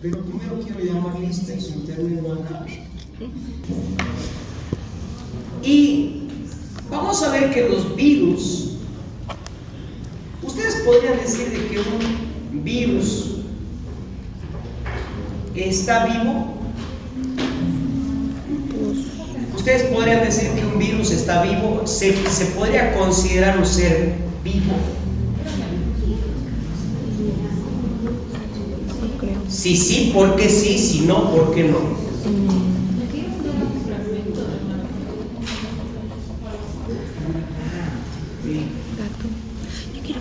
Pero primero quiero llamar lista, es un término hablar. Y vamos a ver que los virus, ustedes podrían decir de que un virus está vivo. Ustedes podrían decir que un virus está vivo. ¿Se podría considerar un ser vivo? Si sí, ¿por qué sí? Si no, ¿por qué no?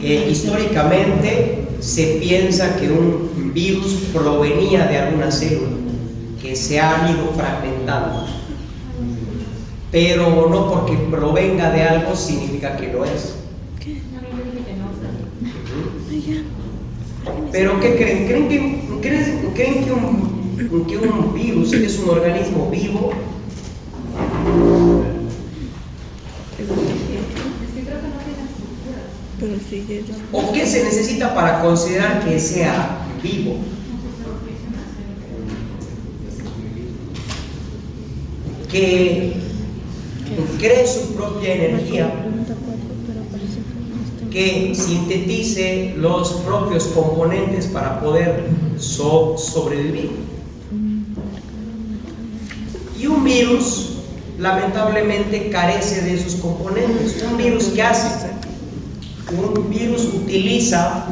Históricamente se piensa que un virus provenía de alguna célula que se ha ido fragmentando, pero no porque provenga de algo significa que lo es. Pero ¿qué creen? ¿Creen que un virus es un organismo vivo? ¿O qué se necesita para considerar que sea vivo? Que cree su propia energía, que sintetice los propios componentes para poder sobrevivir. Y un virus, lamentablemente, carece de esos componentes. ¿Un virus qué hace? Un virus utiliza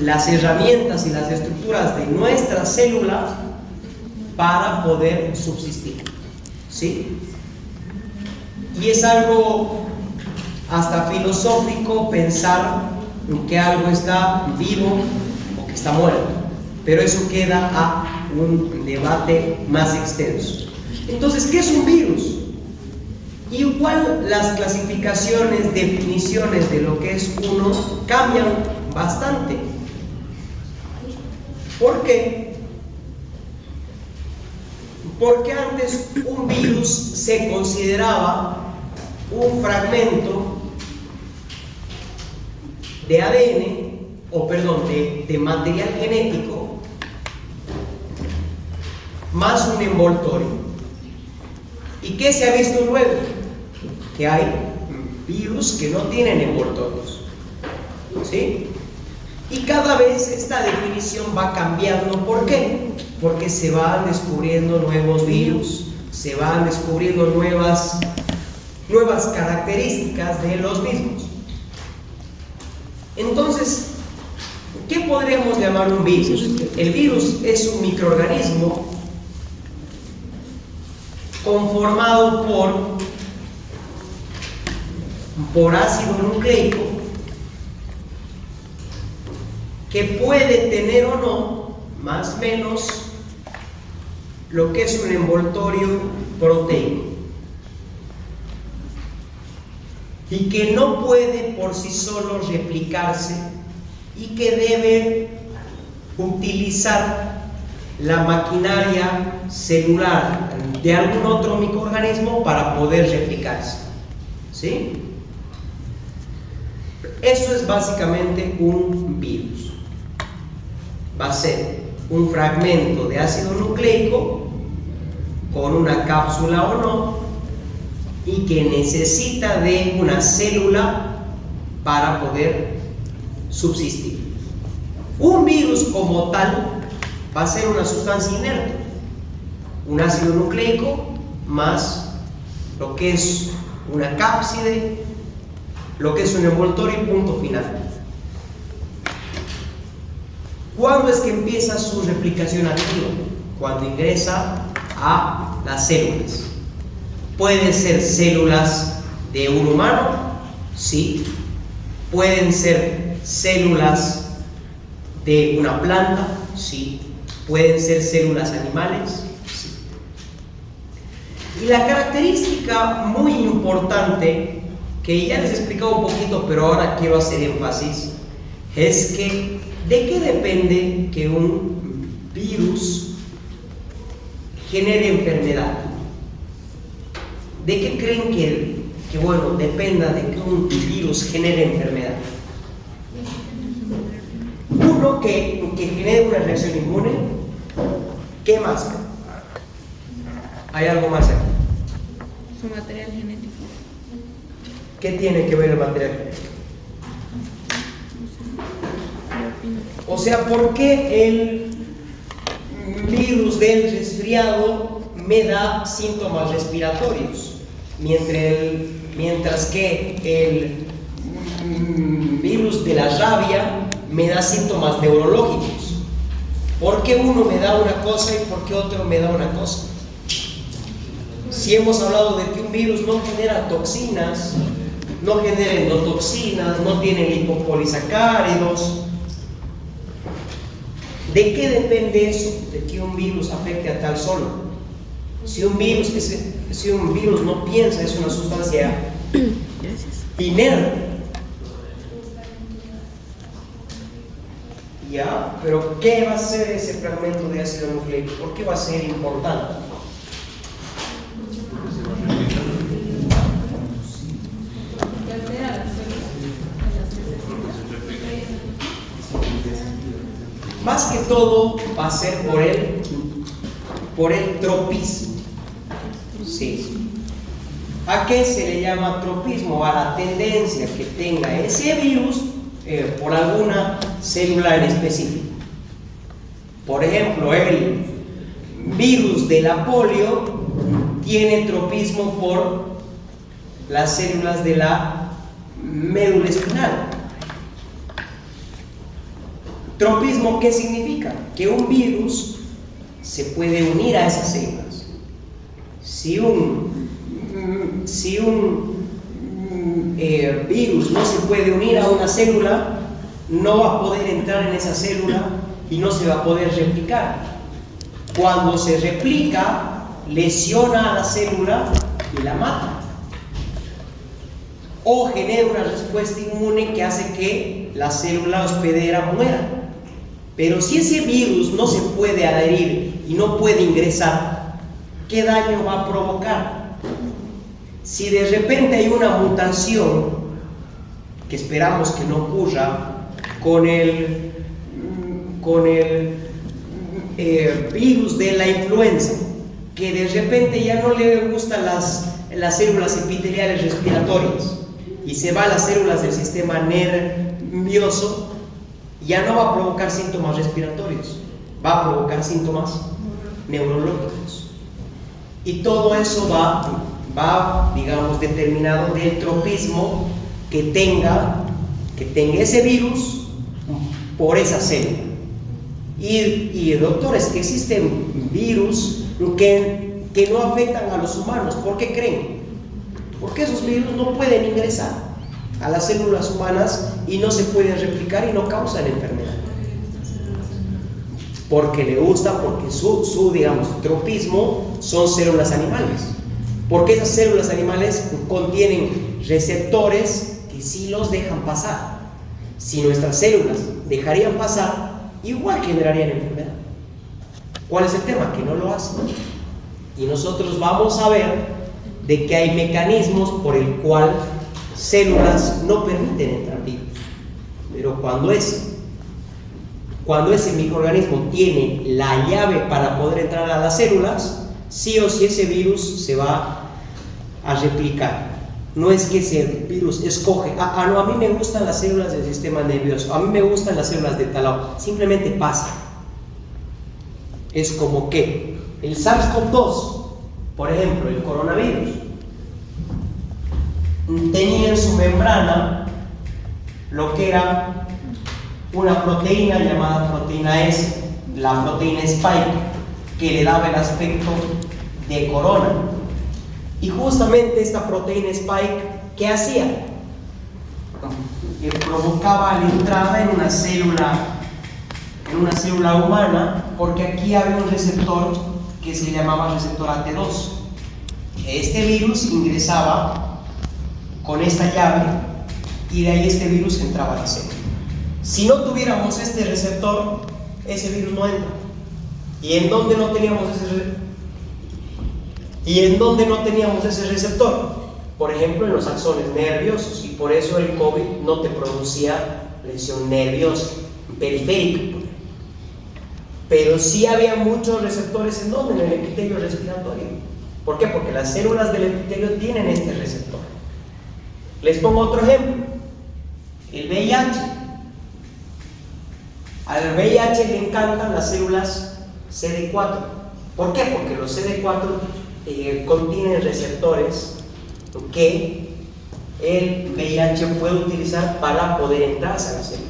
las herramientas y las estructuras de nuestra célula para poder subsistir, ¿sí? Y es algo hasta filosófico pensar que algo está vivo o que está muerto, pero eso queda a un debate más extenso. Entonces, ¿qué es un virus? Igual las clasificaciones, definiciones de lo que es uno cambian bastante. ¿Por qué? Porque antes un virus se consideraba un fragmento de ADN, o perdón, de material genético, más un envoltorio. ¿Y qué se ha visto luego? Que hay virus que no tienen envoltorios, ¿sí? Y cada vez esta definición va cambiando. ¿Por qué? Porque se van descubriendo nuevos virus, se van descubriendo nuevas características de los mismos. Entonces, ¿qué podríamos llamar un virus? El virus es un microorganismo conformado por ácido nucleico que puede tener o no, más o menos, lo que es un envoltorio proteico, y que no puede por sí solo replicarse y que debe utilizar la maquinaria celular de algún otro microorganismo para poder replicarse, ¿sí? Eso es básicamente un virus. Va a ser un fragmento de ácido nucleico con una cápsula o no, y que necesita de una célula para poder subsistir. Un virus como tal va a ser una sustancia inerte, un ácido nucleico más lo que es una cápside, lo que es un envoltorio y punto final. ¿Cuándo es que empieza su replicación activa? Cuando ingresa a las células. Pueden ser células de un humano, sí. Pueden ser células de una planta, sí. Pueden ser células animales, sí. Y la característica muy importante, que ya les he explicado un poquito, pero ahora quiero hacer énfasis, es que ¿de qué depende que un virus genere enfermedad? ¿De qué creen que bueno, dependa de que un virus genere enfermedad? Un uno que genere una reacción inmune. ¿Qué más? ¿Hay algo más aquí? Su material genético. ¿Qué tiene que ver el material genético? O sea, ¿por qué el virus del resfriado me da síntomas respiratorios? Mientras que el virus de la rabia me da síntomas neurológicos. ¿Por qué uno me da una cosa y por qué otro me da una cosa? Si hemos hablado de que un virus no genera toxinas, no genera endotoxinas, no tiene lipopolisacáridos, ¿de qué depende eso? De que un virus afecte a tal solo. Si un virus no piensa, es una sustancia inerte. Ya, pero ¿qué va a ser ese fragmento de ácido nucleico? ¿Por qué va a ser importante? Más que todo va a ser por el tropismo. Sí. ¿A qué se le llama tropismo? A la tendencia que tenga ese virus por alguna célula en específico. Por ejemplo, el virus de la polio tiene tropismo por las células de la médula espinal. Tropismo, ¿qué significa? Que un virus se puede unir a esas células. Si un virus no se puede unir a una célula, no va a poder entrar en esa célula y no se va a poder replicar. Cuando se replica, lesiona a la célula y la mata. O genera una respuesta inmune que hace que la célula hospedera muera. Pero si ese virus no se puede adherir y no puede ingresar, ¿qué daño va a provocar? Si de repente hay una mutación, que esperamos que no ocurra, con el virus de la influenza, que de repente ya no le gustan las células epiteliales respiratorias y se va a las células del sistema nervioso, ya no va a provocar síntomas respiratorios, va a provocar síntomas neurológicos. Y todo eso va, digamos, determinado del tropismo que tenga ese virus por esa célula. Y doctores, que existen virus que no afectan a los humanos. ¿Por qué creen? Porque esos virus no pueden ingresar a las células humanas y no se pueden replicar y no causan enfermedad. Porque le gusta, porque su digamos, tropismo son células animales. Porque esas células animales contienen receptores que sí los dejan pasar. Si nuestras células dejarían pasar, igual generarían enfermedad. ¿Cuál es el tema? Que no lo hacen. Y nosotros vamos a ver de que hay mecanismos por el cual células no permiten entrar virus. Pero cuando ese microorganismo tiene la llave para poder entrar a las células, sí o sí ese virus se va a replicar. No es que ese virus escoge, no, a mí me gustan las células del sistema nervioso, a mí me gustan las células de tal lado. Simplemente pasa. Es como que el SARS-CoV-2, por ejemplo, el coronavirus, tenía en su membrana lo que era una proteína llamada proteína S, la proteína Spike, que le daba el aspecto de corona. Y justamente esta proteína Spike, ¿qué hacía? Que provocaba la entrada en una célula humana, porque aquí había un receptor que se llamaba receptor AT2. Este virus ingresaba con esta llave y de ahí este virus entraba a la célula. Si no tuviéramos este receptor, ese virus no entra. ¿Y en dónde no teníamos ese receptor? Por ejemplo, en los axones nerviosos, y por eso el COVID no te producía lesión nerviosa. periférica, pero sí había muchos receptores en donde, en el epitelio respiratorio. ¿Por qué? Porque las células del epitelio tienen este receptor. Les pongo otro ejemplo, el VIH. Al VIH le encantan las células CD4. ¿Por qué? Porque los CD4 contienen receptores que el VIH puede utilizar para poder entrar a la célula.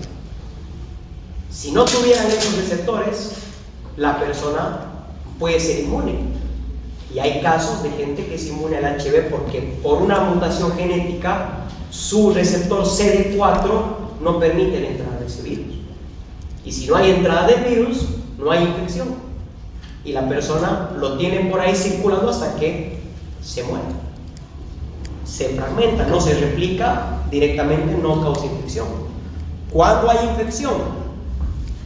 Si no tuvieran esos receptores, la persona puede ser inmune. Y hay casos de gente que es inmune al HIV porque por una mutación genética su receptor CD4 no permite la entrada de ese virus. Y si no hay entrada del virus, no hay infección. Y la persona lo tiene por ahí circulando hasta que se muere. Se fragmenta, no se replica directamente, no causa infección. ¿Cuándo hay infección?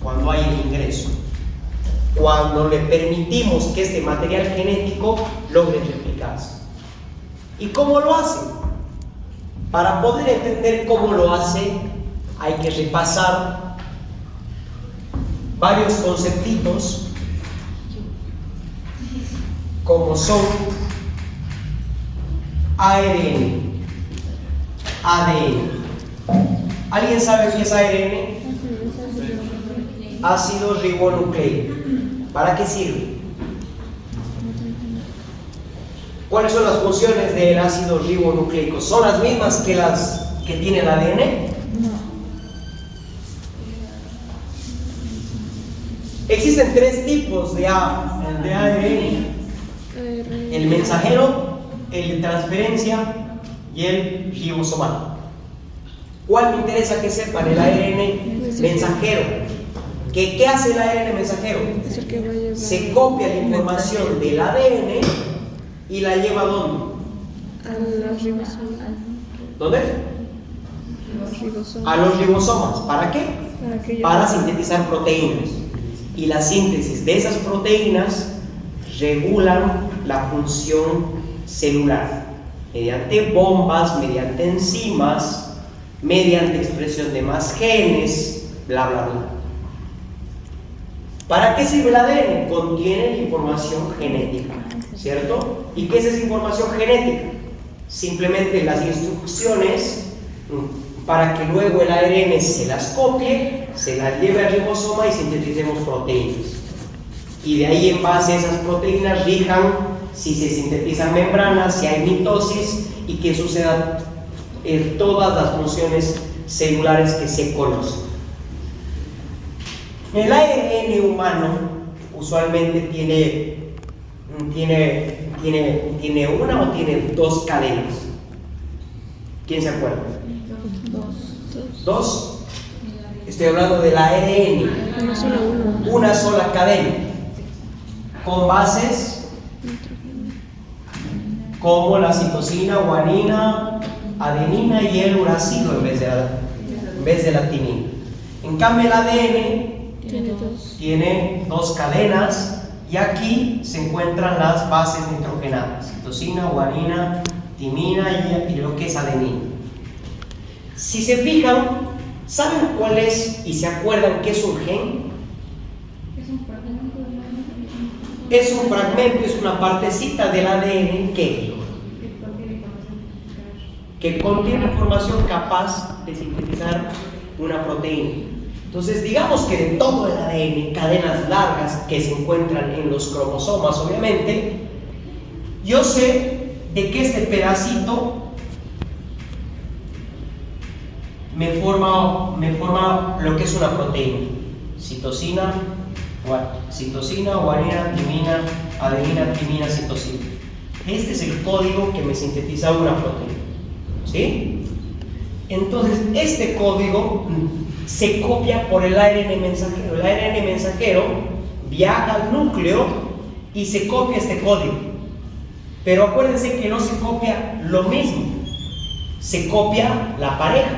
Cuando hay el ingreso. Cuando le permitimos que este material genético logre replicarse. ¿Y cómo lo hace? Para poder entender cómo lo hace, hay que repasar varios conceptitos como son ARN, ADN. ¿Alguien sabe qué es ARN? Ácido ribonucleico. ¿Para qué sirve? ¿Cuáles son las funciones del ácido ribonucleico? ¿Son las mismas que las que tiene el ADN? Existen tres tipos de ARN: el mensajero, el de transferencia y el ribosomal. ¿Cuál me interesa que sepan? El ARN mensajero. ¿Qué hace el ARN mensajero? Se copia la información del ADN y la lleva ¿a dónde? ¿Dónde? A los ribosomas. ¿Para qué? Para sintetizar proteínas. Y la síntesis de esas proteínas regulan la función celular mediante bombas, mediante enzimas, mediante expresión de más genes, bla bla bla. ¿Para qué sirve el ADN? Contiene la información genética, ¿cierto? ¿Y qué es esa información genética? Simplemente las instrucciones para que luego el ARN se las copie, se las lleve al ribosoma y sinteticemos proteínas. Y de ahí, en base a esas proteínas, rijan si se sintetizan membranas, si hay mitosis y que sucedan todas las funciones celulares que se conocen. El ARN humano usualmente tiene una o tiene dos cadenas. ¿Quién se acuerda? ¿Dos? Estoy hablando del ARN. Una sola cadena. Con bases como la citosina, guanina, adenina y el uracilo en vez de la timina. En cambio, el ADN tiene dos cadenas y aquí se encuentran las bases nitrogenadas: citosina, guanina, timina y lo que es adenina. Si se fijan, ¿saben cuál es y se acuerdan qué es un gen? Es un fragmento, es una partecita del ADN que contiene información capaz de sintetizar una proteína. Entonces, digamos que de todo el ADN, cadenas largas que se encuentran en los cromosomas, obviamente, yo sé de que este pedacito me forma lo que es una proteína: citosina, guanina, timina, adenina, timina, citosina. Este es el código que me sintetiza una proteína, ¿sí? Entonces, este código se copia por el ARN mensajero. El ARN mensajero viaja al núcleo y se copia este código. Pero acuérdense que no se copia lo mismo, se copia la pareja.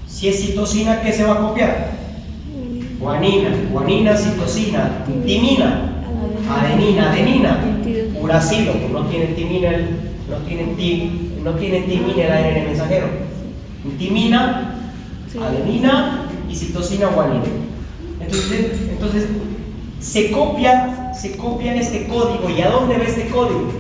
Si es citosina, ¿qué se va a copiar? Guanina, citosina, timina, adenina, uracilo, que no tiene timina el ARN mensajero. Timina, adenina y citosina, guanina. Entonces se copia este código. ¿Y a dónde va este código?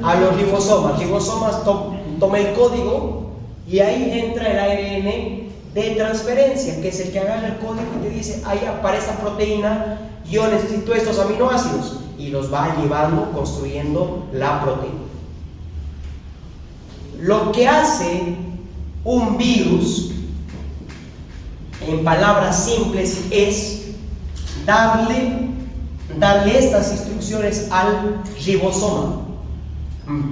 A los ribosomas. Ribosomas toma el código y ahí entra el ARN de transferencia, que es el que agarra el código y te dice, para esta proteína yo necesito estos aminoácidos, y los va llevando, construyendo la proteína. Lo que hace un virus, en palabras simples, es darle estas instrucciones al ribosoma,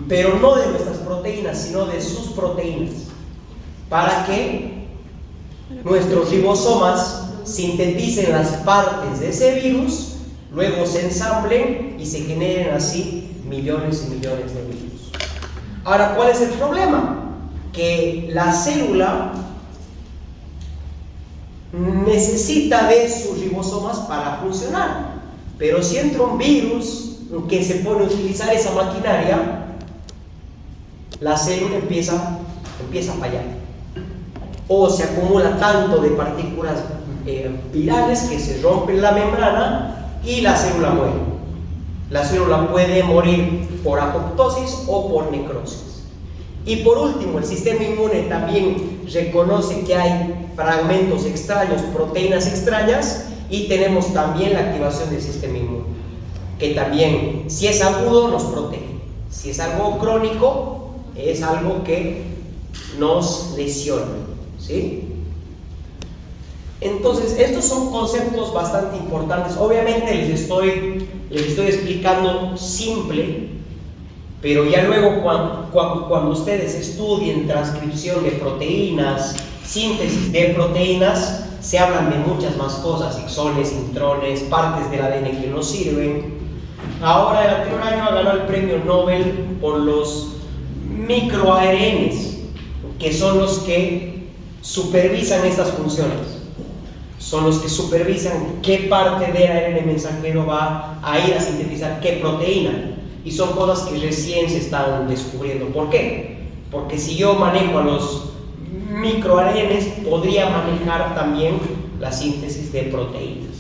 pero no de nuestras proteínas, sino de sus proteínas, para que nuestros ribosomas sinteticen las partes de ese virus, luego se ensamblen y se generen así millones y millones de virus. Ahora, ¿cuál es el problema? Que la célula necesita de sus ribosomas para funcionar, pero si entra un virus que se pone a utilizar esa maquinaria, la célula empieza a fallar, o se acumula tanto de partículas virales que se rompe la membrana y la célula muere. La célula puede morir por apoptosis o por necrosis. Y por último, el sistema inmune también reconoce que hay fragmentos extraños, proteínas extrañas, y tenemos también la activación del sistema inmune, que también, si es agudo, nos protege. Si es algo crónico, es algo que nos lesiona, ¿sí? Entonces, estos son conceptos bastante importantes. Obviamente les estoy explicando simple, pero ya luego cuando ustedes estudien transcripción de proteínas, síntesis de proteínas, se hablan de muchas más cosas: exones, intrones, partes del ADN que nos sirven. Ahora, el anterior año ganó el premio Nobel por los microARNs, que son los que supervisan estas funciones. Son los que supervisan qué parte del ARN mensajero va a ir a sintetizar qué proteína. Y son cosas que recién se están descubriendo. ¿Por qué? Porque si yo manejo a los microARNs, podría manejar también la síntesis de proteínas.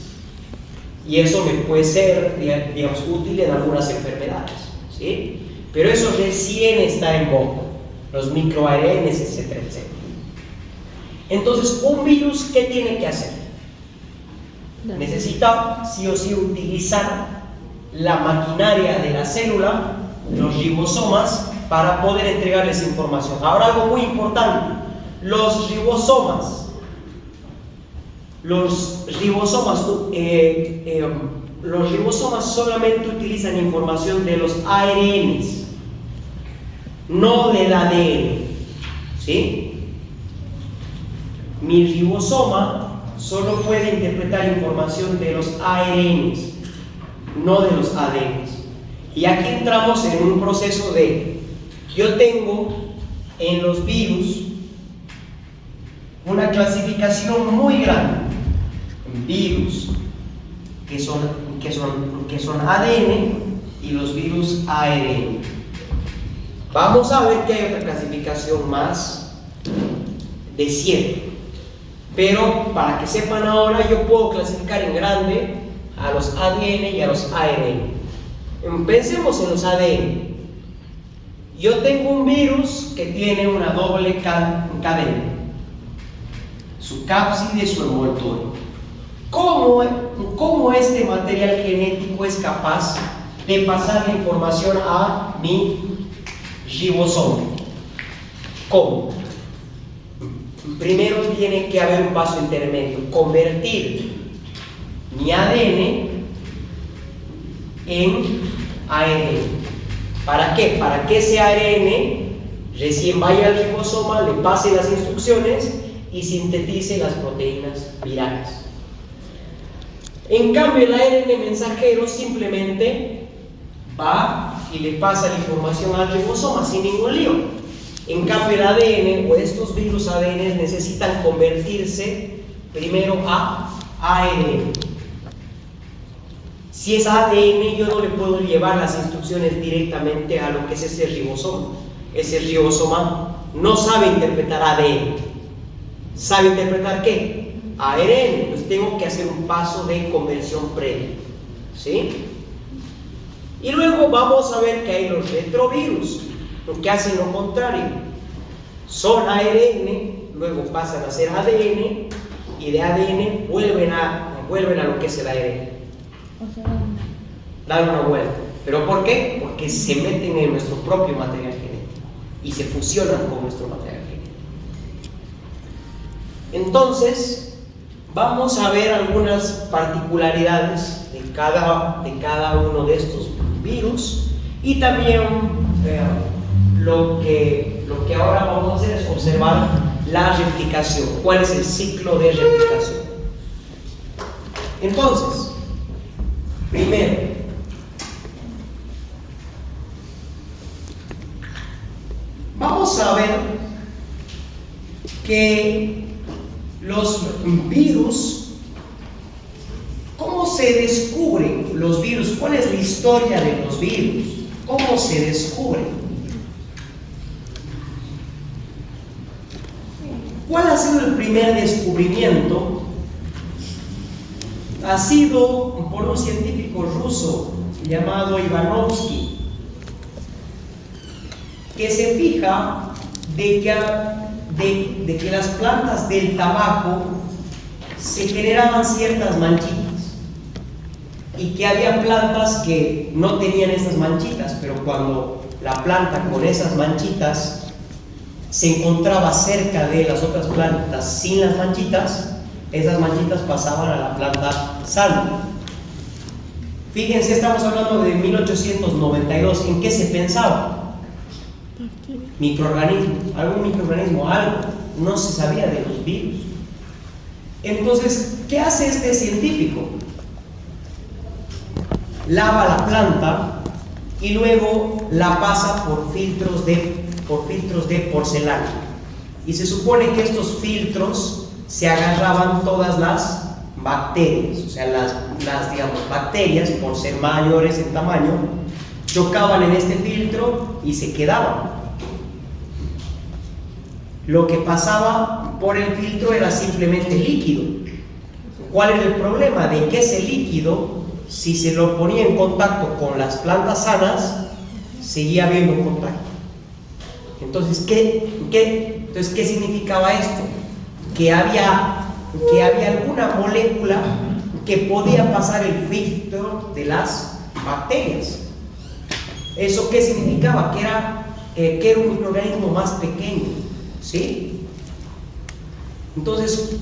Y eso me puede ser, digamos, útil en algunas enfermedades, ¿sí? Pero eso recién está en boga, los microARNs, etcétera, etcétera. Entonces, un virus, ¿qué tiene que hacer? Necesita sí o sí utilizar la maquinaria de la célula, los ribosomas, para poder entregarles información. Ahora, algo muy importante: los ribosomas solamente utilizan información de los ARNs, no del ADN, ¿sí? Mi ribosoma solo puede interpretar información de los ARNs, no de los ADNs. Y aquí entramos en un proceso de: yo tengo en los virus una clasificación muy grande: virus que son ADN y los virus ARN. Vamos a ver que hay otra clasificación más de 7, pero para que sepan ahora, yo puedo clasificar en grande a los ADN y a los ARN. Pensemos en los ADN. Yo tengo un virus que tiene una doble cadena, su cápside y su envoltorio. ¿Cómo este material genético es capaz de pasar la información a mi ribosoma? ¿Cómo? Primero tiene que haber un paso intermedio: convertir mi ADN en ARN. ¿Para qué? Para que ese ARN recién vaya al ribosoma, le pase las instrucciones y sintetice las proteínas virales. En cambio, el ARN mensajero simplemente va y le pasa la información al ribosoma sin ningún lío. En cambio, el ADN o estos virus ADN necesitan convertirse primero a ARN. Si es ADN, yo no le puedo llevar las instrucciones directamente a lo que es ese ribosoma. Ese ribosoma no sabe interpretar ADN. ¿Sabe interpretar qué? ARN. Pues tengo que hacer un paso de conversión previo, ¿sí? Y luego vamos a ver que hay los retrovirus, que hacen lo contrario. Son ARN, luego pasan a ser ADN, y de ADN vuelven a lo que es el ARN. Dan una vuelta. ¿Pero por qué? Porque se meten en nuestro propio material genético y se fusionan con nuestro material genético. Entonces, vamos a ver algunas particularidades de cada uno de estos virus, y también lo que ahora vamos a hacer es observar la replicación. ¿Cuál es el ciclo de replicación? Entonces, primero, vamos a ver que los virus, ¿cómo se descubren los virus? ¿Cuál es la historia de los virus? ¿Cómo se descubren? ¿Cuál ha sido el primer descubrimiento? Ha sido por un científico ruso llamado Ivanovsky, que se fija de que las plantas del tabaco se generaban ciertas manchitas, y que había plantas que no tenían estas manchitas, pero cuando la planta con esas manchitas se encontraba cerca de las otras plantas sin las manchitas, esas manchitas pasaban a la planta sana. Fíjense, estamos hablando de 1892. ¿En qué se pensaba? Microorganismos, algún microorganismo, algo. No se sabía de los virus. Entonces, ¿qué hace este científico? Lava la planta y luego la pasa por filtros de porcelana, y se supone que estos filtros se agarraban todas las bacterias, o sea, las digamos, bacterias, por ser mayores en tamaño, chocaban en este filtro y se quedaban. Lo que pasaba por el filtro era simplemente líquido. ¿Cuál era el problema? De que ese líquido, si se lo ponía en contacto con las plantas sanas, seguía habiendo contacto. Entonces, ¿qué significaba esto? Que había alguna molécula que podía pasar el filtro de las bacterias. ¿Eso qué significaba? Que era un microorganismo más pequeño, ¿sí? Entonces,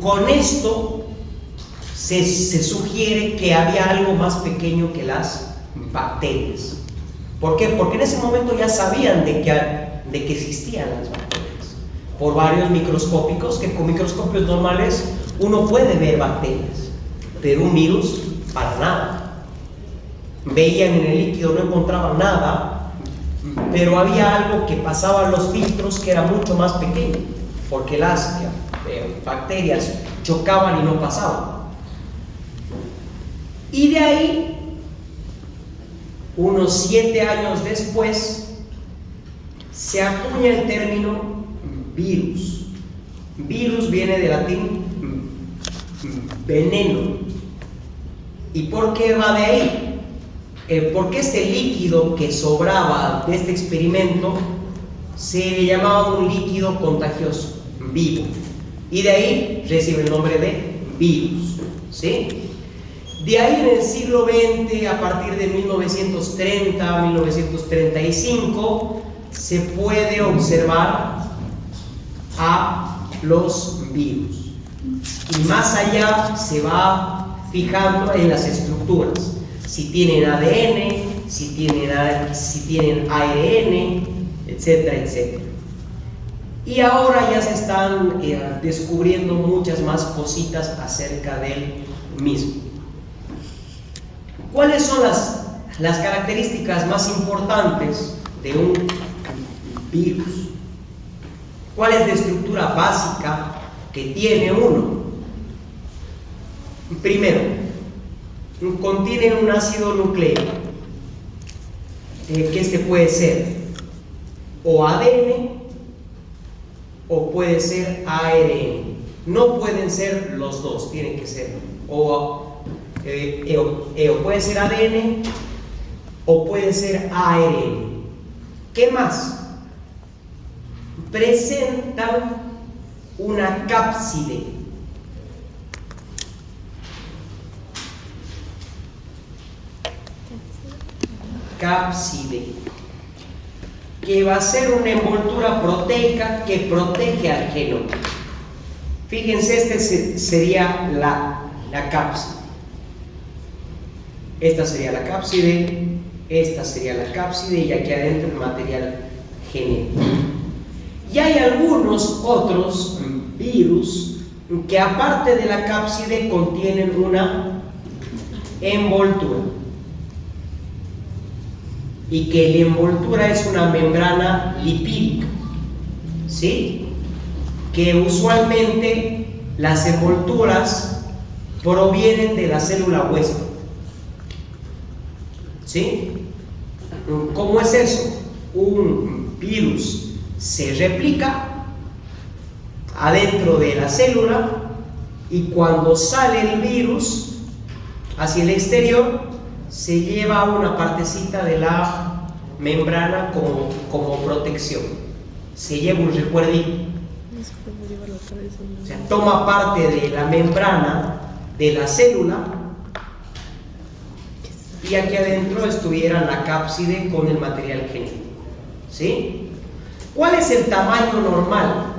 con esto se sugiere que había algo más pequeño que las bacterias. ¿Por qué? Porque en ese momento ya sabían de que existían las bacterias por varios microscópicos, que con microscopios normales uno puede ver bacterias, pero un virus para nada. Veían en el líquido, no encontraban nada, pero había algo que pasaba en los filtros que era mucho más pequeño, porque las bacterias chocaban y no pasaban. Y de ahí, unos 7 años después, se acuña el término virus. Virus viene del latín veneno. ¿Y por qué va de ahí? Porque este líquido que sobraba de este experimento se le llamaba un líquido contagioso, vivo, y de ahí recibe el nombre de virus, ¿sí? De ahí, en el siglo XX, a partir de 1930, 1935, se puede observar a los virus, y más allá se va fijando en las estructuras, si tienen ADN, si tienen ARN, etcétera, etcétera. Y ahora ya se están descubriendo muchas más cositas acerca del mismo. ¿Cuáles son las características más importantes de un virus? ¿Cuál es la estructura básica que tiene uno? Primero, contienen un ácido nucleico, que este puede ser o ADN o puede ser ARN. no pueden ser los dos, tienen que ser o puede ser ADN o puede ser ARN. ¿Qué más? Presentan una cápside. Cápside, que va a ser una envoltura proteica que protege al genoma. Fíjense, sería la cápside. Esta sería la cápside, esta sería la cápside y aquí adentro el material genético. Y hay algunos otros virus que aparte de la cápside contienen una envoltura. Y que la envoltura es una membrana lipídica, ¿sí? Que usualmente las envolturas provienen de la célula huésped, ¿sí? ¿Cómo es eso? Un virus se replica adentro de la célula y cuando sale el virus hacia el exterior se lleva una partecita de la membrana como protección, se lleva un recuerdito, o sea, toma parte de la membrana de la célula y aquí adentro estuviera la cápside con el material genético, ¿sí? ¿Cuál es el tamaño normal?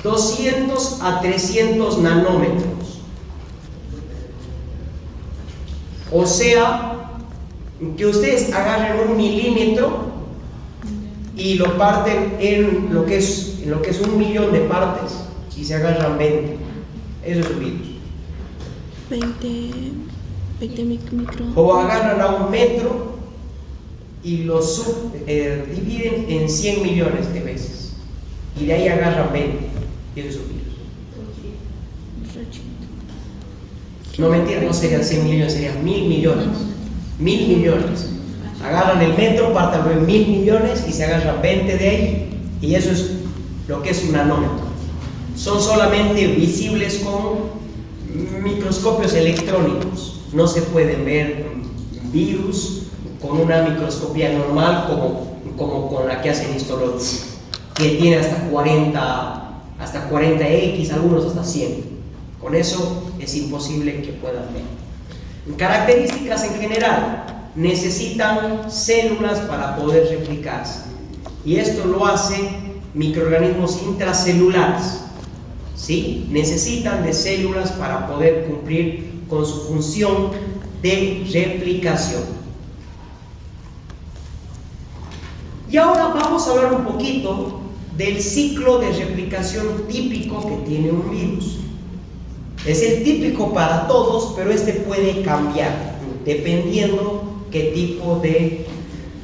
200 a 300 nanómetros. O sea, que ustedes agarren 1 milímetro y lo parten en lo que es 1 millón de partes y se agarran 20. Eso es un virus. 20 micro. O agarran a 1 metro y lo dividen en 100 millones de veces y de ahí agarran 20. Eso es un virus. No, mentira, no serían 100 millones, serían 1000 millones. 1000 millones. Agarran el metro, pártanlo en 1000 millones y se agarran 20 de ahí. Y eso es lo que es un nanómetro. Son solamente visibles con microscopios electrónicos. No se pueden ver virus con una microscopía normal como con la que hacen histología, que tiene hasta 40x, algunos hasta 100. Con eso es imposible que puedan ver. Características en general: necesitan células para poder replicarse. Y esto lo hacen microorganismos intracelulares, ¿sí? Necesitan de células para poder cumplir con su función de replicación. Y ahora vamos a hablar un poquito del ciclo de replicación típico que tiene un virus. Es el típico para todos, pero este puede cambiar dependiendo qué tipo de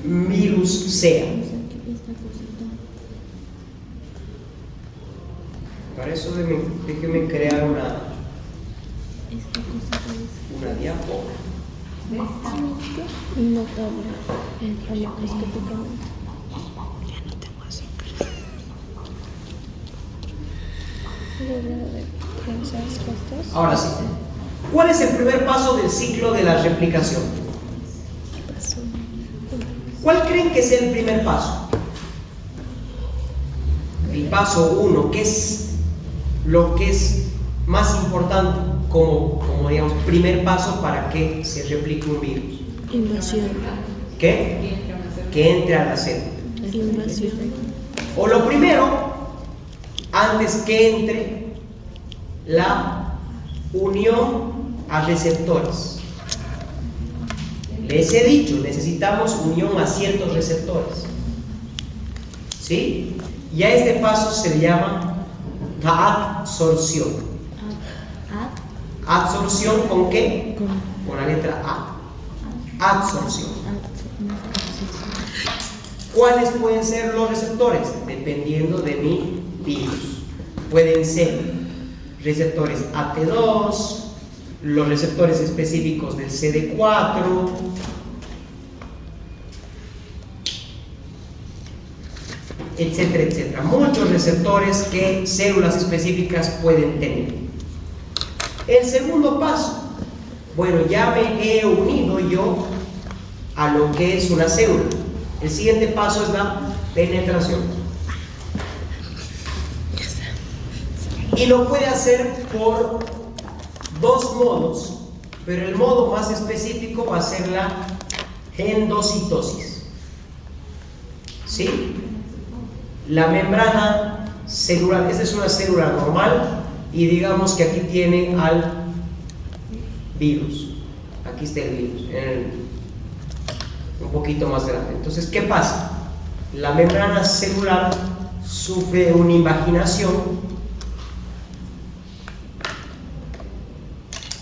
virus sea. Para eso déjenme crear una diapo. Notable. Microscópicamente. Ahora sí, ¿cuál es el primer paso del ciclo de la replicación? ¿Cuál creen que sea el primer paso? El paso 1, que es lo que es más importante como digamos primer paso para que se replique un virus. Invasión. ¿Qué? Que entre a la célula. Invasión. O lo primero, antes que entre, la unión a receptores. Les he dicho, necesitamos unión a ciertos receptores, ¿sí? Y a este paso se le llama adsorción. ¿Adsorción con qué? Con la letra A. Adsorción. ¿Cuáles pueden ser los receptores? Dependiendo de mi virus. Pueden ser receptores AT2, los receptores específicos del CD4, etcétera, etcétera. Muchos receptores que células específicas pueden tener. El segundo paso, bueno, ya me he unido yo a lo que es una célula. El siguiente paso es la penetración. Y lo puede hacer por dos modos, pero el modo más específico va a ser la endocitosis. ¿Sí? La membrana celular, esta es una célula normal y digamos que aquí tiene al virus. Aquí está el virus, un poquito más grande. Entonces, ¿qué pasa? La membrana celular sufre una invaginación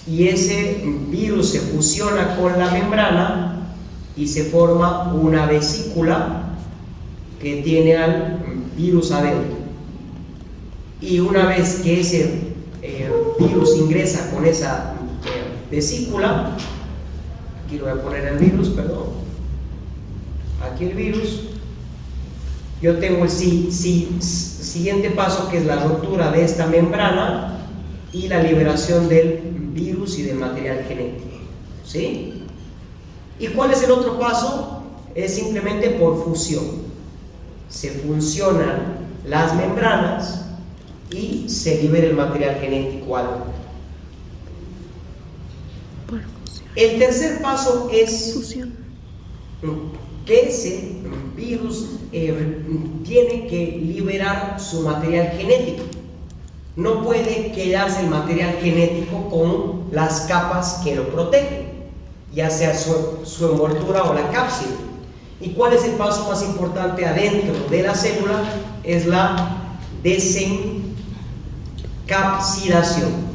y ese virus se fusiona con la membrana y se forma una vesícula que tiene al virus adentro. Y una vez que ese virus ingresa con esa vesícula, aquí lo voy a poner el virus, perdón, aquí el virus, yo tengo el siguiente paso, que es la rotura de esta membrana y la liberación del virus y del material genético. ¿Sí? ¿Y cuál es el otro paso? Es simplemente por fusión. Se fusionan las membranas y se libera el material genético adentro. El tercer paso es Fusión. que ese virus tiene que liberar su material genético. No puede quedarse el material genético con las capas que lo protegen, ya sea su envoltura o la cápside. ¿Y cuál es el paso más importante adentro de la célula? Es la desencapsidación.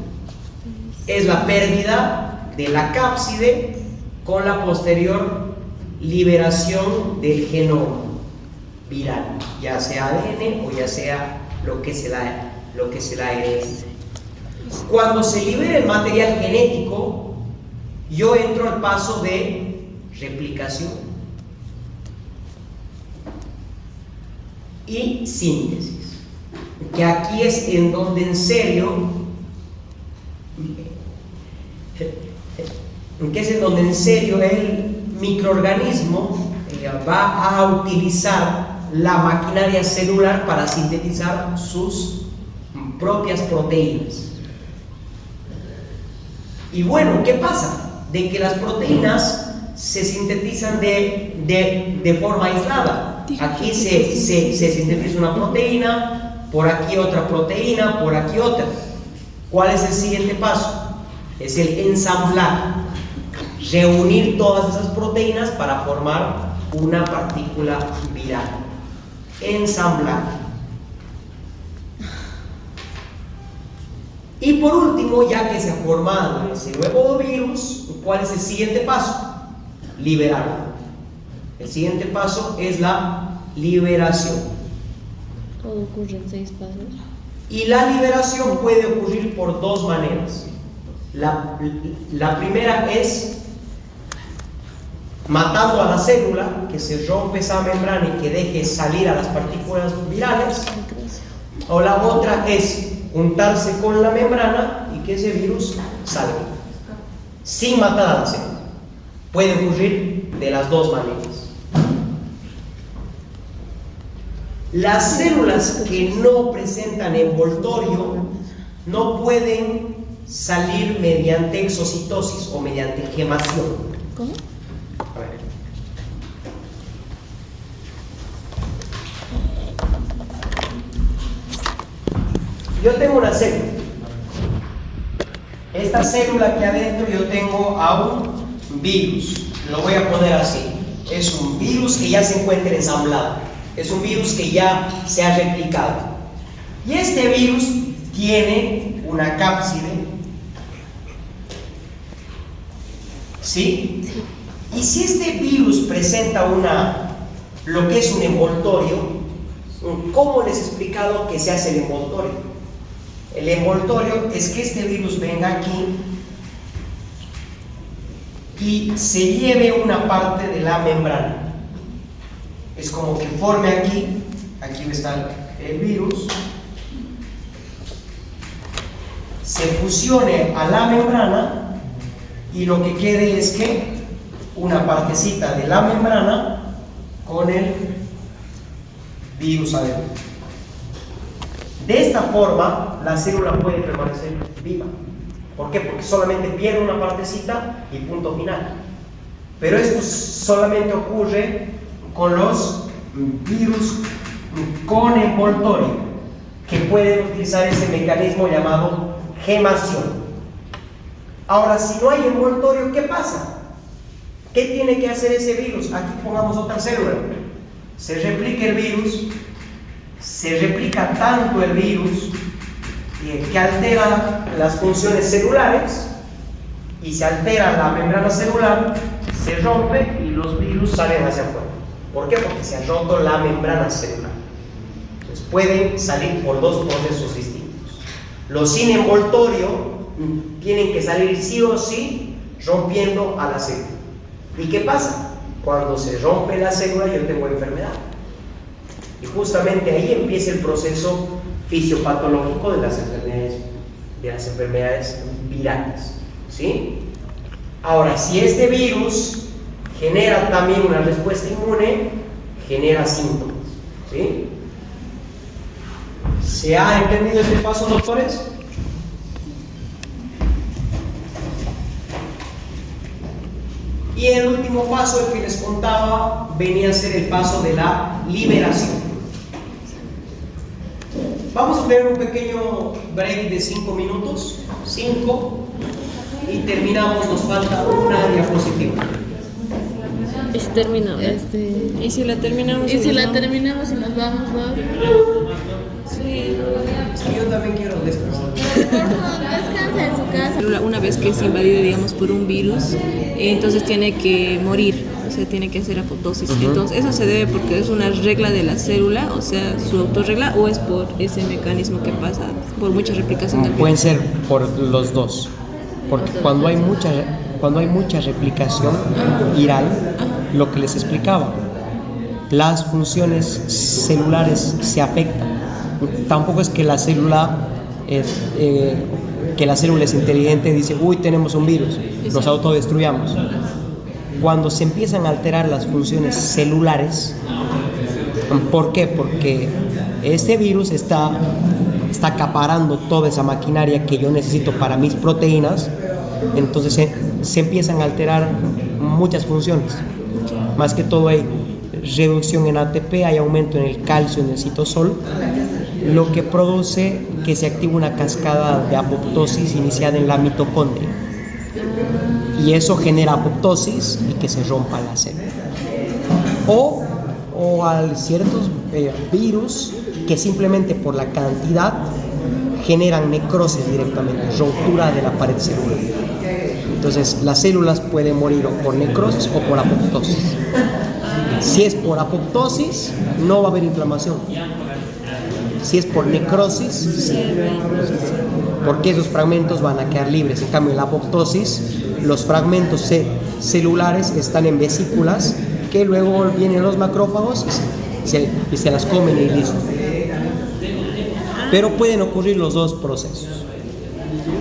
Es la pérdida de la cápside con la posterior liberación del genoma viral, ya sea ADN o ya sea lo que se la herede. Cuando se libera el material genético, yo entro al paso de replicación y síntesis, que aquí es en donde en serio el microorganismo va a utilizar la maquinaria celular para sintetizar sus propias proteínas. Y bueno, ¿qué pasa? De que las proteínas se sintetizan de forma aislada. Aquí se sintetiza una proteína, por aquí otra proteína, por aquí otra. ¿Cuál es el siguiente paso? Es el ensamblar, reunir todas esas proteínas para formar una partícula viral. Ensamblar. Y por último, ya que se ha formado ese nuevo virus, ¿cuál es el siguiente paso? Liberarlo. El siguiente paso es la liberación. Todo ocurre en 6 pasos. Y la liberación puede ocurrir por dos maneras. La primera es matando a la célula, que se rompe esa membrana y que deje salir a las partículas virales. O la otra es juntarse con la membrana y que ese virus salga sin matar a la célula. Puede ocurrir de las dos maneras. Las células que no presentan envoltorio no pueden salir mediante exocitosis o mediante gemación. ¿Cómo? A ver. Yo tengo una célula. Esta célula que adentro yo tengo a un virus. Lo voy a poner así. Es un virus que ya se encuentra ensamblado. Es un virus que ya se ha replicado. Y este virus tiene una cápside. ¿Sí? Y si este virus presenta lo que es un envoltorio, ¿cómo les he explicado que se hace el envoltorio? El envoltorio es que este virus venga aquí y se lleve una parte de la membrana. Es como que forme aquí aquí va a estar el virus, se fusione a la membrana y lo que quede es que una partecita de la membrana con el virus adentro. De esta forma la célula puede permanecer viva. ¿Por qué? Porque solamente pierde una partecita y punto final. Pero esto solamente ocurre con los virus con envoltorio, que pueden utilizar ese mecanismo llamado gemación. Ahora, si no hay envoltorio, ¿qué pasa? ¿Qué tiene que hacer ese virus? Aquí pongamos otra célula. Se replica el virus, se replica tanto el virus que altera las funciones celulares y se altera la membrana celular, se rompe y los virus salen hacia afuera. ¿Por qué? Porque se ha roto la membrana celular. Entonces pueden salir por dos procesos distintos. Los sin envoltorio tienen que salir sí o sí rompiendo a la célula. ¿Y qué pasa? Cuando se rompe la célula yo tengo enfermedad. Y justamente ahí empieza el proceso fisiopatológico de las enfermedades virales. ¿Sí? Ahora, si este virus genera también una respuesta inmune, genera síntomas. ¿Sí? ¿Se ha entendido este paso, doctores? Y el último paso, el que les contaba, venía a ser el paso de la liberación. Vamos a tener un pequeño break de 5 minutos, 5, y terminamos, nos falta una diapositiva. ¿Y si terminamos? ¿Y si la terminamos? ¿Y si la terminamos y nos vamos, no? Sí. Es que yo también quiero descansar. Descansa en su casa. Una vez que es invadido, digamos, por un virus, entonces tiene que morir, o sea, tiene que hacer apoptosis. Entonces, eso se debe porque es una regla de la célula, o sea, su autorregla, o es por ese mecanismo que pasa por mucha replicación del virus. Pueden ser por los dos, porque cuando hay mucha replicación viral, lo que les explicaba, las funciones celulares se afectan. Tampoco es que la célula es inteligente y dice, uy, tenemos un virus, nos autodestruyamos. Cuando se empiezan a alterar las funciones celulares, ¿por qué? Porque este virus está acaparando toda esa maquinaria que yo necesito para mis proteínas, entonces se empiezan a alterar muchas funciones. Más que todo hay reducción en ATP, hay aumento en el calcio, en el citosol, lo que produce que se active una cascada de apoptosis iniciada en la mitocondria. Y eso genera apoptosis y que se rompa la célula. O a ciertos virus que simplemente por la cantidad generan necrosis directamente, ruptura de la pared celular. Entonces las células pueden morir o por necrosis o por apoptosis. Si es por apoptosis, no va a haber inflamación. Si es por necrosis, porque esos fragmentos van a quedar libres. En cambio, en la apoptosis, los fragmentos celulares están en vesículas que luego vienen los macrófagos y se las comen y listo. Pero pueden ocurrir los dos procesos.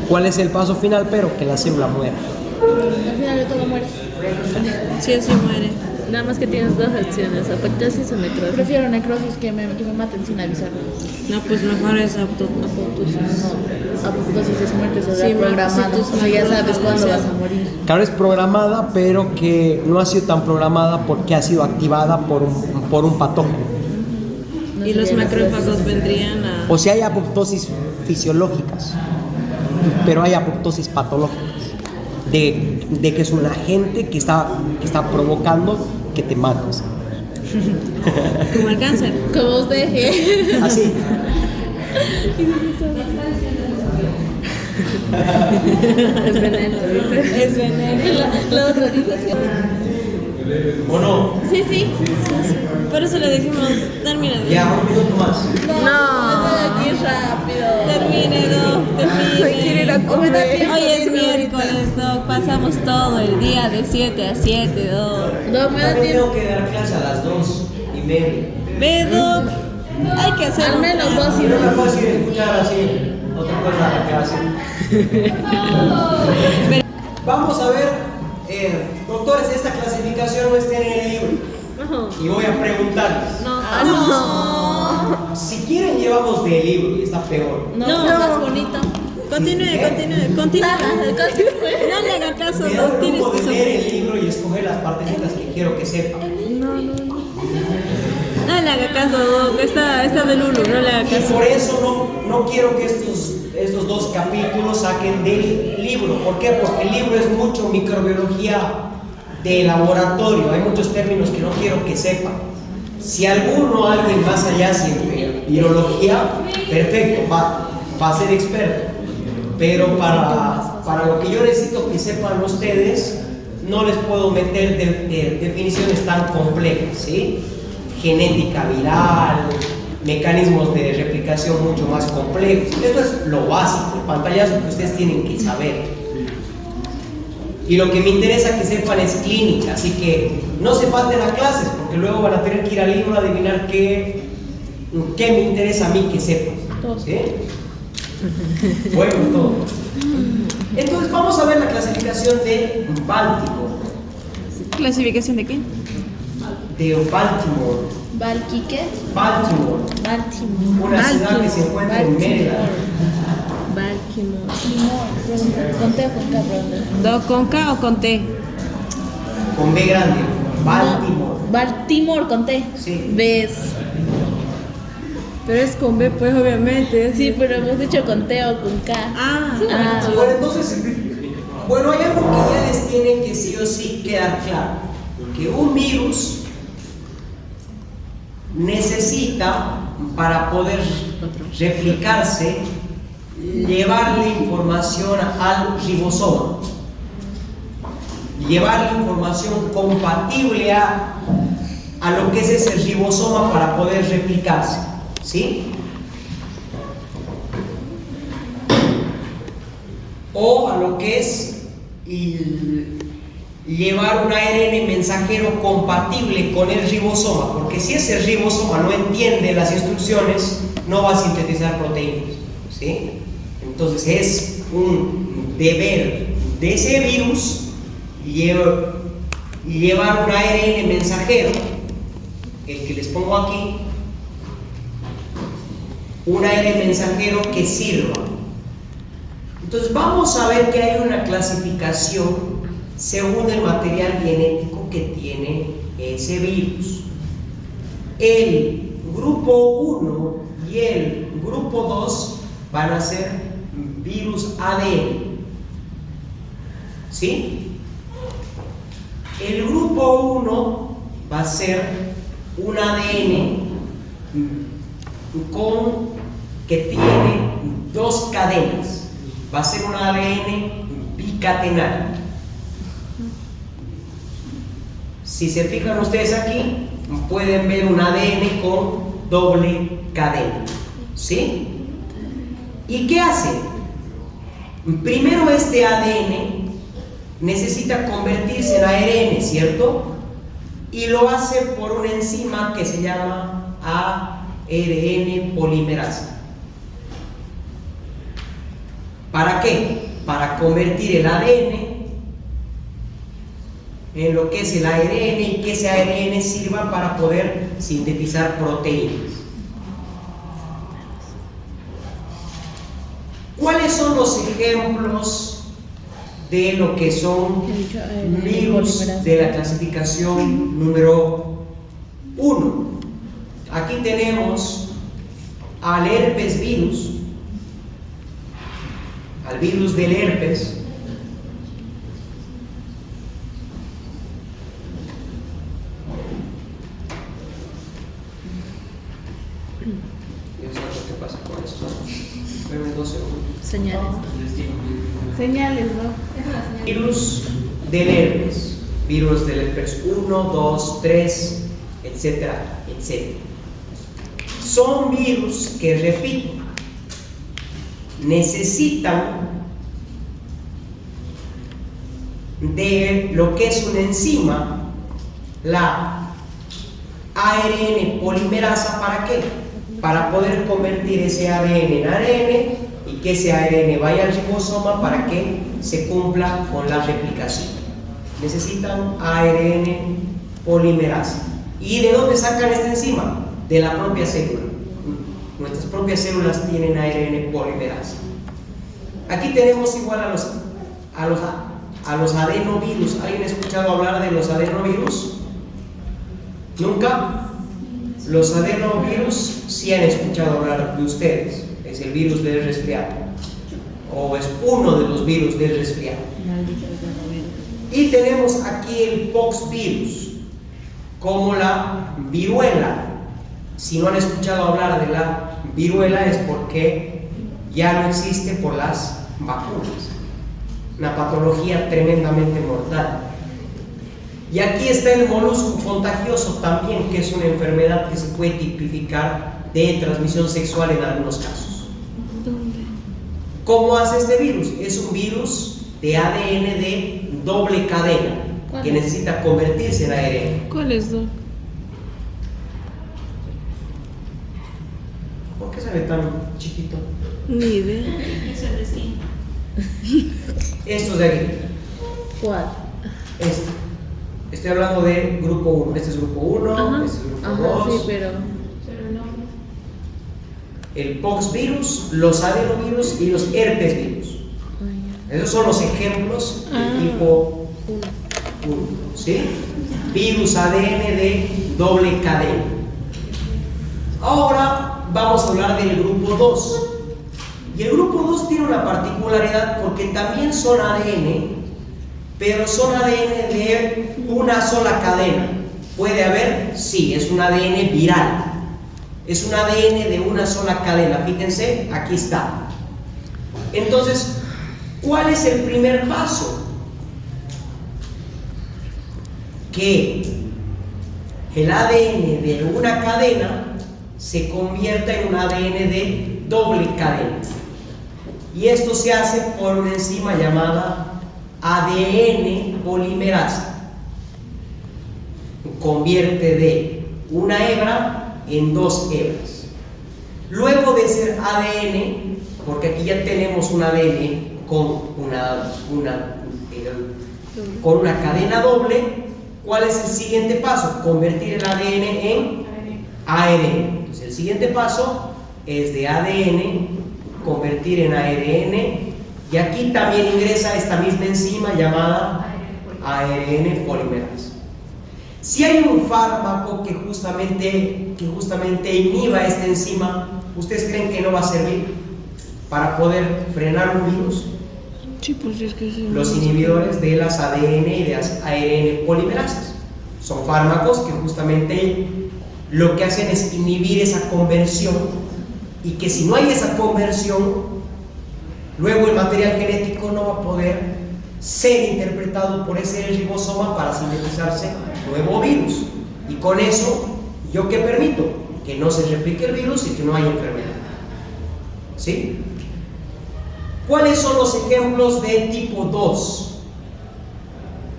¿Cuál es el paso final? Pero que la célula muera. Al final de todo muere. Sí, así muere. Nada más que tienes dos opciones, apoptosis o necrosis. Prefiero necrosis que me maten sin avisarme. No, pues mejor es apoptosis. No, apoptosis es muerte Sí, programada. sí, O sea, ya sabes cuándo vas a morir. Claro, es programada, pero que no ha sido tan programada porque ha sido activada por un patógeno. No Y los sería macrófagos necrosis. vendrían a... O sea, hay apoptosis fisiológicas, pero hay apoptosis patológicas, de que es un agente que está provocando que te mates. como el cáncer. Como usted. Así. Es veneno. Es veneno. La otra dice así. ¿O no? Sí, sí. Por eso le dijimos, termina. Ya, un minuto más. No. Aquí rápido. Termine, Doc, termine. Quiero ir a comer. Hoy es miércoles, Doc. Pasamos todo el día de 7 a 7, Doc. No me da También tiempo. tengo que dar clase a las 2:30. Ve, Doc. Hay que hacer Al menos dos y No uno. me puedo decir escuchar así, otra cosa que hacen. Vamos a ver, doctores, esta clasificación no está en el libro. Y voy a preguntarles. No. Si quieren, llevamos del libro y está peor. No, No. más bonito. Continúe. No le haga caso, Me no da el tienes lujo de que leer el libro y escoger las partecitas que quiero que sepan. No le haga caso, Doc. Está de Lulu, no le haga Y caso. por eso no quiero que estos dos capítulos saquen del libro. ¿Por qué? Porque el libro es mucho microbiología de laboratorio. Hay muchos términos que no quiero que sepan. Si alguien más allá en virología, perfecto, va a ser experto. Pero para lo que yo necesito que sepan ustedes, no les puedo meter de definiciones tan complejas, ¿sí? Genética viral, mecanismos de replicación mucho más complejos. Esto es lo básico, el pantallazo que ustedes tienen que saber. Y lo que me interesa que sepan es clínica, así que no se falten a clases, porque luego van a tener que ir al libro a adivinar qué me interesa a mí que sepan. ¿Sí? Bueno, todo. Entonces vamos a ver la clasificación de Baltimore. ¿Clasificación de qué? De Baltimore. Balquique. Baltimore. Baltimore. Una ciudad que se encuentra en Maryland. Baltimore. Con T o con K, pregunta. ¿Do con K o con T? Con B grande. Baltimore. Baltimore con T. Sí. ¿Ves? Pero es con B, pues obviamente. Sí, pero hemos dicho con T o con K. Ah, Bueno, entonces, hay algo que ya les tiene que sí o sí quedar claro. Que un virus necesita, para poder replicarse, llevarle información al ribosoma. Llevarle información compatible a lo que es ese ribosoma para poder replicarse. ¿Sí? O a lo que es llevar un ARN mensajero compatible con el ribosoma, porque si ese ribosoma no entiende las instrucciones, no va a sintetizar proteínas. ¿Sí? Entonces es un deber de ese virus llevar un ARN mensajero, el que les pongo aquí, un ARN mensajero que sirva. Entonces vamos a ver que hay una clasificación según el material genético que tiene ese virus. El grupo 1 y el grupo 2 van a ser virus ADN. ¿Sí? El grupo 1 va a ser un ADN que tiene dos cadenas. Va a ser un ADN bicatenal. Si se fijan ustedes aquí, pueden ver un ADN con doble cadena. ¿Sí? ¿Y qué hace? Primero este ADN necesita convertirse en ARN, ¿cierto? Y lo hace por una enzima que se llama ARN polimerasa. ¿Para qué? Para convertir el ADN en lo que es el ARN y que ese ARN sirva para poder sintetizar proteínas. ¿Cuáles son los ejemplos de lo que son virus de la clasificación número 1? Aquí tenemos al herpes virus, al virus del herpes. ¿Qué pasa con esto? Espérame 2 segundos. Señales, ¿no? Virus del herpes. Virus del herpes 1, 2, 3, etcétera, etcétera. Son virus que, repito, necesitan de lo que es una enzima, la ARN polimerasa. ¿Para qué? para poder convertir ese ADN en ARN y que ese ARN vaya al ribosoma para que se cumpla con la replicación. Necesitan ARN polimerasa. ¿Y de dónde sacan esta enzima? De la propia célula. Nuestras propias células tienen ARN polimerasa. Aquí tenemos igual a los adenovirus. ¿Alguien ha escuchado hablar de los adenovirus? ¿Nunca? Los adenovirus sí han escuchado hablar de ustedes. Es el virus del resfriado, o es uno de los virus del resfriado. Y tenemos aquí el poxvirus, como la viruela. Si no han escuchado hablar de la viruela es porque ya no existe por las vacunas. Una patología tremendamente mortal. Y aquí está el molusco contagioso también, que es una enfermedad que se puede tipificar de transmisión sexual en algunos casos. ¿Cómo hace este virus? Es un virus de ADN de doble cadena que necesita convertirse en ARN. ¿Cuál es, Doc? ¿Por qué se ve tan chiquito? Ni idea. Estos de aquí. ¿Cuál? Este. Estoy hablando de grupo 1. Este es grupo 1, este es grupo 2. Sí, pero El poxvirus, los adenovirus y los herpesvirus. Esos son los ejemplos de tipo 1. ¿Sí? Virus ADN de doble cadena. Ahora vamos a hablar del grupo 2. Y el grupo 2 tiene una particularidad porque también son ADN, pero son ADN de una sola cadena. ¿Puede haber? Sí, es un ADN viral. Es un ADN de una sola cadena. Fíjense, aquí está. Entonces, ¿cuál es el primer paso? Que el ADN de una cadena se convierta en un ADN de doble cadena. Y esto se hace por una enzima llamada ADN polimerasa. Convierte de una hebra en 2 hebras. Luego de ser ADN, porque aquí ya tenemos un ADN con una cadena doble, ¿cuál es el siguiente paso? Convertir el ADN en ARN. Entonces el siguiente paso es de ADN convertir en ARN, y aquí también ingresa esta misma enzima llamada ARN polimerasa. Si hay un fármaco que justamente inhiba esta enzima, ¿ustedes creen que no va a servir para poder frenar un virus? Sí, pues es que sí. Los inhibidores de las ADN y de las ARN polimerasas son fármacos que justamente lo que hacen es inhibir esa conversión, y que si no hay esa conversión, luego el material genético no va a poder ser interpretado por ese ribosoma para sintetizarse nuevo virus. Y con eso, ¿yo qué permito? Que no se replique el virus y que no haya enfermedad. ¿Sí? ¿Cuáles son los ejemplos de tipo 2?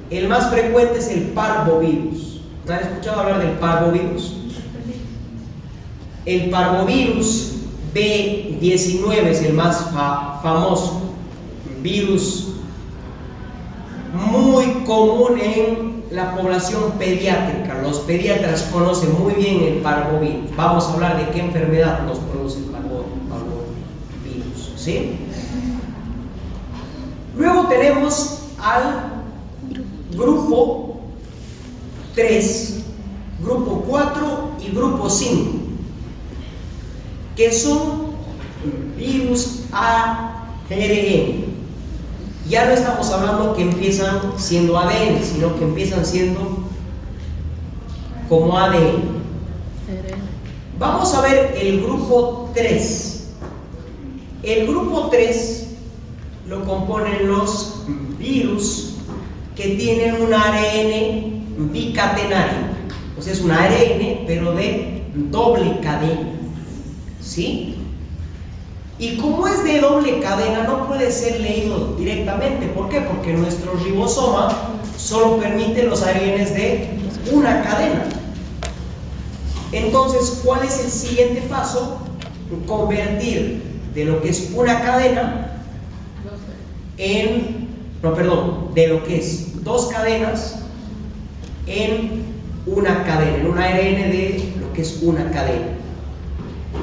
El más frecuente es el parvovirus. ¿Han escuchado hablar del parvovirus? El parvovirus B19 es el más famoso, virus muy común en la población pediátrica. Los pediatras conocen muy bien el parvovirus. Vamos a hablar de qué enfermedad nos produce el parvovirus, ¿sí? Luego tenemos al grupo 3, grupo 4 y grupo 5, que son virus ARN. Ya no estamos hablando que empiezan siendo ADN, sino que empiezan siendo como ADN. Vamos a ver el grupo 3. El grupo 3 lo componen los virus que tienen un ARN bicatenario. O sea, es un ARN pero de doble cadena. ¿Sí? Y como es de doble cadena, no puede ser leído directamente. ¿Por qué? Porque nuestro ribosoma solo permite los ARNs de una cadena. Entonces, ¿cuál es el siguiente paso? Convertir de lo que es una cadena de lo que es dos cadenas en una cadena, en un ARN de lo que es una cadena.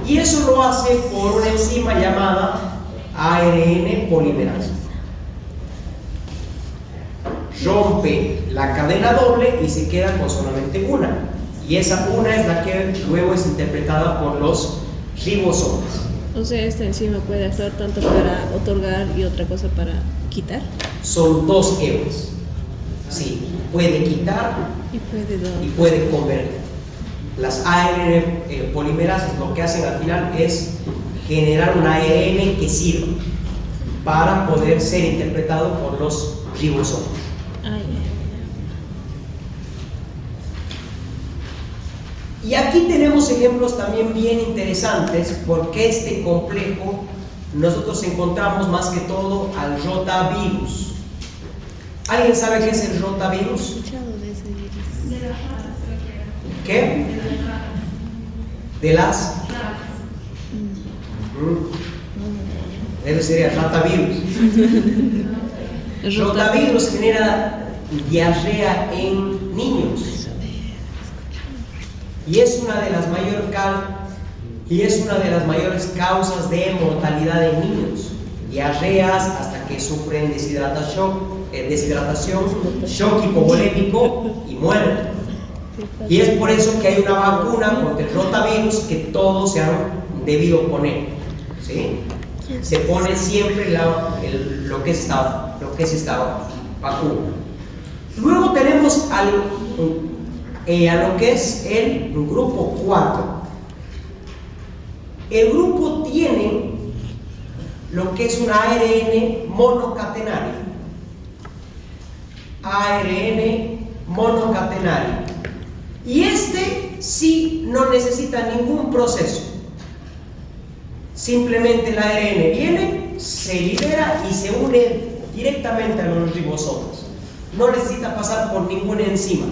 Y eso lo hace por una enzima llamada ARN polimerasa. Rompe la cadena doble y se queda con solamente una. Y esa una es la que luego es interpretada por los ribosomas. O sea, esta enzima puede actuar tanto para otorgar y otra cosa para quitar. Son dos hebras. Sí, puede quitar y puede convertir. Las ARN polimerasas lo que hacen al final es generar un ARN que sirva para poder ser interpretado por los ribosomas. Y aquí tenemos ejemplos también bien interesantes porque este complejo nosotros encontramos más que todo al rotavirus. ¿Alguien sabe qué es el rotavirus? ¿Qué? De las. Eso sería ratavirus. Rotavirus genera diarrea en niños. Y es una de las mayores causas de mortalidad en niños. Diarreas hasta que sufren deshidratación, shock hipovolémico y muerte. Y es por eso que hay una vacuna contra el rotavirus que todos se han debido poner, ¿sí? Se pone siempre lo que es esta vacuna. Luego tenemos a lo que es el grupo 4. El grupo tiene lo que es un ARN monocatenario. ARN monocatenario. Y este sí no necesita ningún proceso. Simplemente el ARN viene, se libera y se une directamente a los ribosomas. No necesita pasar por ninguna enzima.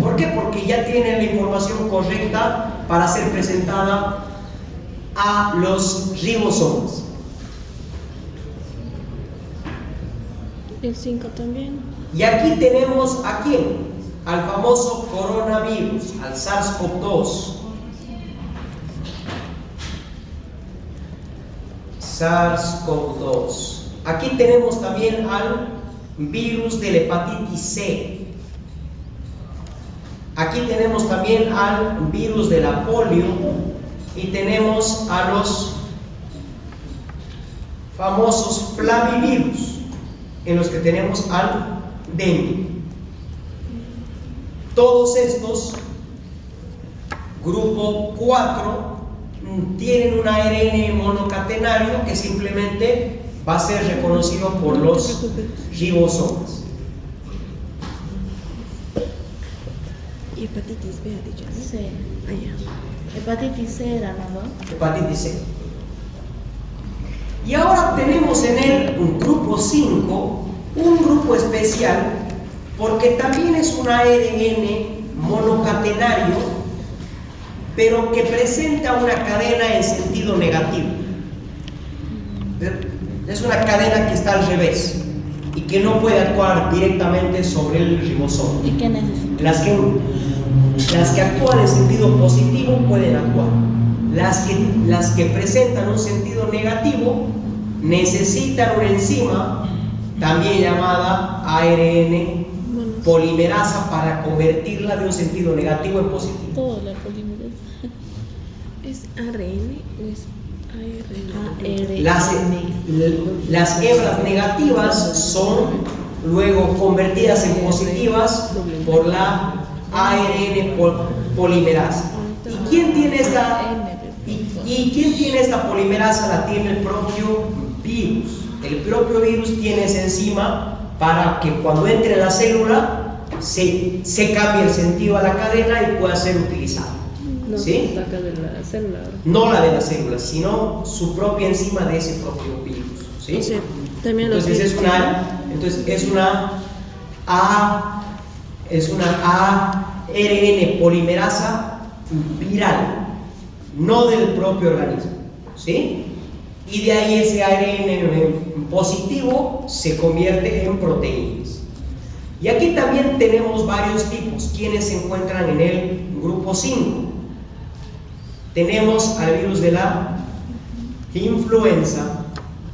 ¿Por qué? Porque ya tiene la información correcta para ser presentada a los ribosomas. El 5 también. Y aquí tenemos a quién, al famoso coronavirus, al SARS-CoV-2. SARS-CoV-2. Aquí tenemos también al virus de la hepatitis C. Aquí tenemos también al virus de la polio y tenemos a los famosos flavivirus, en los que tenemos al dengue. Todos estos, grupo 4, tienen un ARN monocatenario que simplemente va a ser reconocido por los ribosomas. Y hepatitis B, ha dicho, ¿no? Sí. Hepatitis C era, ¿no? Hepatitis C. Y ahora tenemos en él un grupo 5, un grupo especial, porque también es un ARN monocatenario, pero que presenta una cadena en sentido negativo. Es una cadena que está al revés y que no puede actuar directamente sobre el ribosoma. ¿Y qué necesita? Las que actúan en sentido positivo pueden actuar. Las que presentan un sentido negativo necesitan una enzima, también llamada ARN polimerasa, para convertirla de un sentido negativo en positivo. Todo la polimerasa. ¿Es ARN o es ARN? Las hebras negativas son luego convertidas en positivas por la ARN polimerasa. ¿Y quién tiene esta polimerasa? La tiene el propio virus. El propio virus tiene esa enzima para que cuando entre en la célula se cambie el sentido a la cadena y pueda ser utilizado. No ¿Sí? se ataca de la célula. No la de la célula, sino su propia enzima de ese propio virus. ¿Sí? O sea, también los Entonces es una ARN polimerasa viral, no del propio organismo, ¿sí? Y de ahí ese ARN positivo se convierte en proteínas. Y aquí también tenemos varios tipos, quienes se encuentran en el grupo 5. Tenemos al virus de la influenza,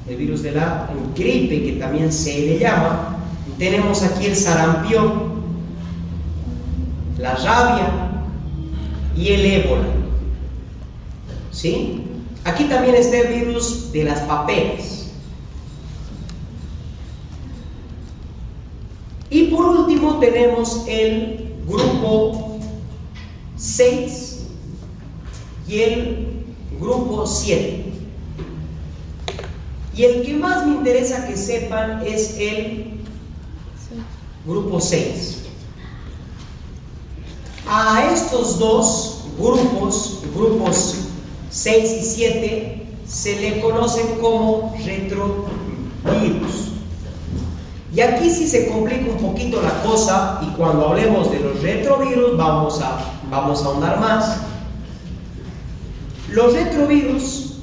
el virus de la gripe, que también se le llama. Tenemos aquí el sarampión, la rabia y el ébola, ¿sí? Aquí también está el virus de las paperas. Y por último tenemos el grupo 6 y el grupo 7. Y el que más me interesa que sepan es el grupo 6. A estos dos grupos, grupos 6 y 7, se le conocen como retrovirus. Y aquí sí se complica un poquito la cosa, y cuando hablemos de los retrovirus vamos a ahondar más. Los retrovirus,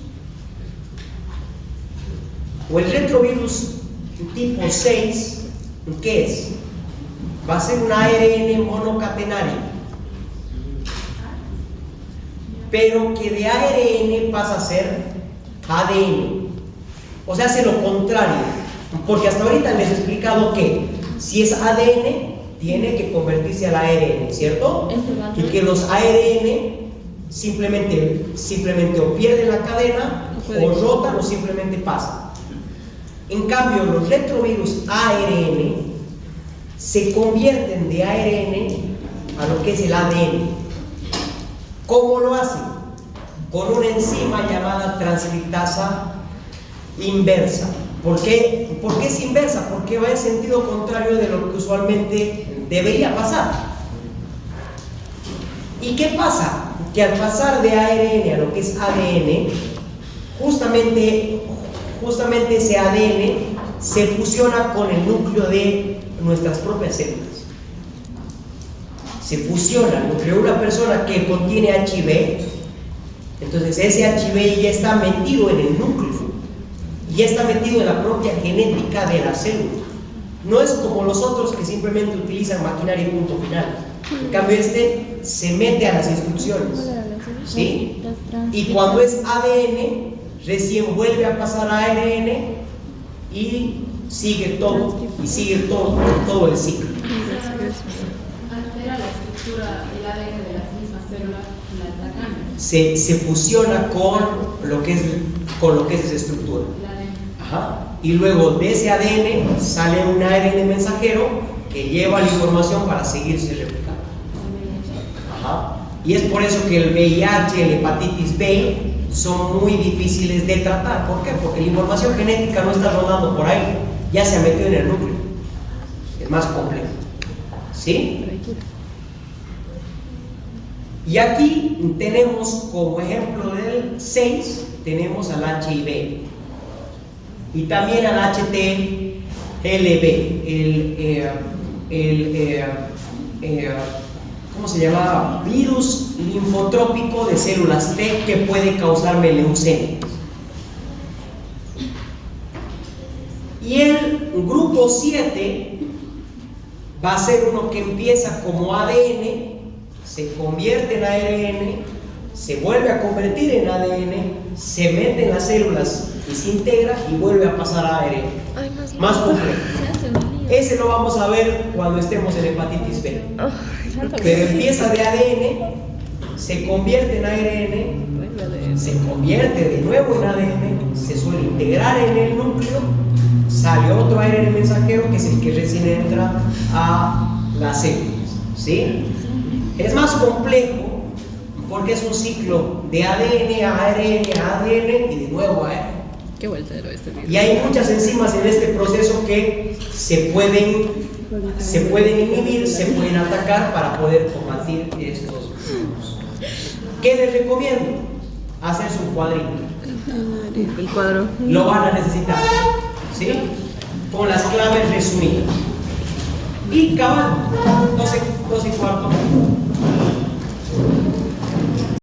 o el retrovirus tipo 6, ¿qué es? Va a ser un ARN monocatenario, pero que de ARN pasa a ser ADN. O sea, hace lo contrario, porque hasta ahorita les he explicado que si es ADN, tiene que convertirse al ARN, ¿cierto? Y que los ARN simplemente o pierden la cadena, o rotan, o simplemente pasan. En cambio, los retrovirus ARN se convierten de ARN a lo que es el ADN. ¿Cómo lo hacen? Con una enzima llamada transcriptasa inversa. ¿Por qué es inversa? Porque va en sentido contrario de lo que usualmente debería pasar. ¿Y qué pasa? Que al pasar de ARN a lo que es ADN, justamente ese ADN se fusiona con el núcleo de nuestras propias células. Se fusiona el núcleo de una persona que contiene HIV, entonces ese HIV ya está metido en el núcleo, ya está metido en la propia genética de la célula. No es como los otros que simplemente utilizan maquinaria y punto final. En cambio este se mete a las instrucciones, ¿sí? Y cuando es ADN, recién vuelve a pasar a ARN y sigue todo el ciclo. Altera la estructura del ADN de las mismas células, la atacan. Se fusiona con lo que es esa estructura. Ajá. Y luego de ese ADN sale un ARN mensajero que lleva la información para seguirse replicando. Ajá. Y es por eso que el VIH, el hepatitis B son muy difíciles de tratar. ¿Por qué? Porque la información genética no está rodando por ahí, ya se ha metido en el núcleo. Es más complejo. ¿Sí? Y aquí tenemos como ejemplo del 6, tenemos al HIV y también al HTLV, ¿cómo se llama? Virus linfotrópico de células T que puede causarme leucemia. Y el grupo 7 va a ser uno que empieza como ADN, se convierte en ARN, se vuelve a convertir en ADN, se mete en las células y se integra y vuelve a pasar a ARN. Más complejo. Ese lo vamos a ver cuando estemos en hepatitis B. Pero empieza de ADN, se convierte en ARN, se convierte de nuevo en ADN, se suele integrar en el núcleo, sale otro ARN mensajero que es el que recién entra a las células, ¿sí? Es más complejo porque es un ciclo de ADN a ARN a ADN y de nuevo a ARN. Qué vueltero este video. Y hay muchas enzimas en este proceso que se pueden inhibir, se pueden atacar para poder combatir estos virus. ¿Qué les recomiendo? Hacer su cuadrito. El cuadro. Lo van a necesitar, ¿sí? Con las claves resumidas. Y cabal, 12 y cuarto.